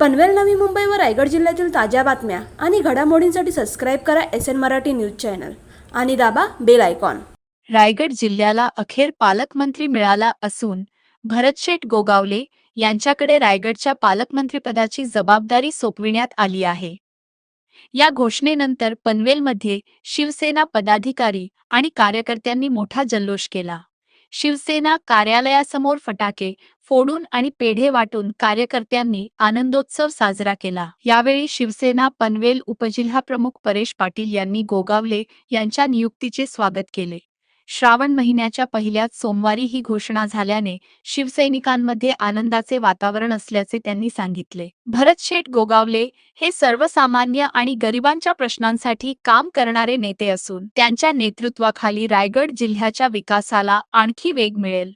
पनवेल नवी मुंबई व रायगड जिल्ह्यातील ताज्या बातम्या आणि घडामोडींसाठी सबस्क्राईब करा SN मराठी न्यूज चॅनल आणि दाबा बेल आयकॉन। रायगड जिल्ह्याला अखेर पालकमंत्री मिळाला असून भरतशेठ गोगावले यांच्याकडे रायगडच्या पालकमंत्रीपदाची जबाबदारी सोपविण्यात आली आहे। या घोषणेनंतर पनवेलमध्ये शिवसेना पदाधिकारी आणि कार्यकर्त्यांनी मोठा जल्लोष केला। शिवसेना कार्यालयासमोर फटाके फोडून आणि पेढे वाटून कार्यकर्त्यांनी आनंदोत्सव साजरा केला। यावेळी शिवसेना पनवेल उपजिल्हाप्रमुख परेश पाटील यांनी गोगावले यांच्या नियुक्तीचे स्वागत केले। श्रावण महिन्याच्या पहिल्याच सोमवारी ही घोषणा झाल्याने शिवसैनिकांमध्ये आनंदाचे वातावरण असल्याचे त्यांनी सांगितले। भरतशेठ गोगावले हे सर्वसामान्य आणि गरिबांच्या प्रश्नांसाठी काम करणारे नेते असून त्यांच्या नेतृत्वाखाली रायगड जिल्ह्याच्या विकासाला आणखी वेग मिळेल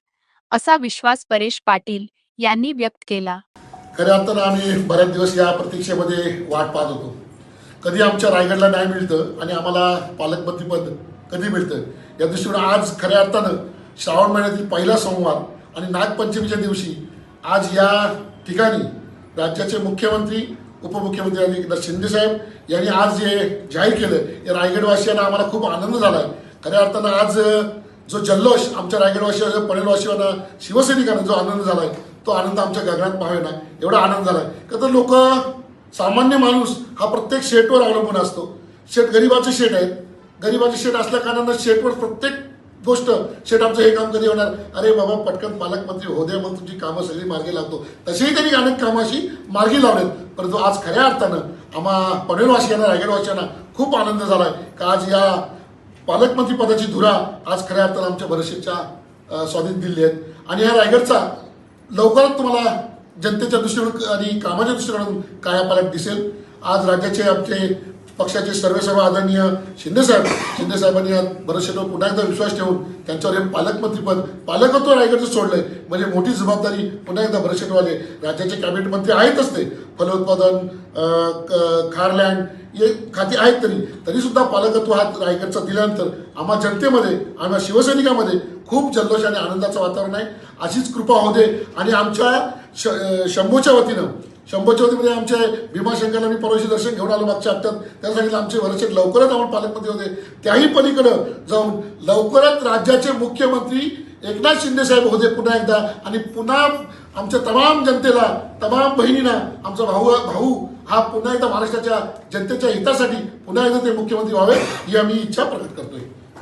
असा विश्वास परेश पाटील यांनी व्यक्त केला। खऱ्या अर्थानं आम्ही बरेच दिवस या प्रतीक्षेमध्ये वाट पाहत होतो। कधी आमच्या रायगडला न्याय मिळतं आणि आम्हाला पालकमंत्रीपद कधी मिळतं या दृष्टीने आज खऱ्या अर्थानं श्रावण महिन्यातील पहिला सोमवार आणि नागपंचमीच्या दिवशी आज या ठिकाणी राज्याचे मुख्यमंत्री उपमुख्यमंत्री एकनाथ शिंदे साहेब यांनी आज जे जाहीर केलं या रायगडवासियांना आम्हाला खूप आनंद झाला आहे। खऱ्या अर्थानं आज जो जल्लोष आमच्या रायगडवासियांना पनवेलवासियांना शिवसैनिकांना जो आनंद झाला आहे तो आनंद आमच्या गगनात पाहावे ना एवढा आनंद झाला आहे। का तर लोक सामान्य माणूस हा प्रत्येक शेटवर अवलंबून असतो। शेट गरिबाचे शेट आहेत, गरिबाचे शेट असल्या कारणानं शेटवर प्रत्येक गोष्ट शेट आमचं हे काम कधी होणार, अरे बाबा पटकन पालकमंत्री हो दे मग तुमची कामं सगळी मार्गी लावतो। तसेही त्यांनी अनेक कामं अशी मार्गी लावलेत, परंतु आज खऱ्या अर्थानं आम्हा पनवेलवासियांना रायगडवासियांना खूप आनंद झाला आहे का आज या पालकमंत्री पदाची धुरा आज खऱ्या अर्थानं आमच्या भरतशेठच्या स्वाधीन दिली आहेत आणि या रायगडचा लवकरच तुम्हाला जनतेच्या दृष्टीने आणि कामाच्या दृष्टीने कायापालट दिसेल। आज राज्याचे आमचे पक्षाचे सर्वेसर्वा आदरणीय शिंदेसाहेबांनी आज भरतशेठवर पुन्हा एकदा विश्वास ठेवून त्यांच्यावर हे पालकमंत्रीपद पालकत्व रायगडचं सोडलंय म्हणजे मोठी जबाबदारी पुन्हा एकदा भरतशेठवाले राज्याचे कॅबिनेट मंत्री आहेतच, ते फलोत्पादन खारलँड हे खाती आहेत तरी सुद्धा पालकत्व हा रायगडचा दिल्यानंतर आम्हा जनतेमध्ये आम्हा शिवसैनिकांमध्ये खूप जल्लोष आणि आनंदाचं वातावरण आहे। अशीच कृपा होऊ दे आणि आमच्या शंभूच्या वतीमध्ये आमच्या भीमाशंकरला मी परवाशी दर्शन घेऊन आलो मागच्या हप्त्यात, त्या सांगितलं आमचे भरतशेठ लवकरच आम्हाला पालकमंत्री होते, त्याही पलीकडं जाऊन लवकरच राज्याचे मुख्यमंत्री एकनाथ शिंदे साहेब होते पुन्हा एकदा आणि पुन्हा आमच्या तमाम जनतेला तमाम बहिणींना आमचा भाऊ हा पुन्हा एकदा महाराष्ट्राच्या जनतेच्या हितासाठी पुन्हा एकदा ते मुख्यमंत्री व्हावे ही आम्ही इच्छा प्रकट करतोय।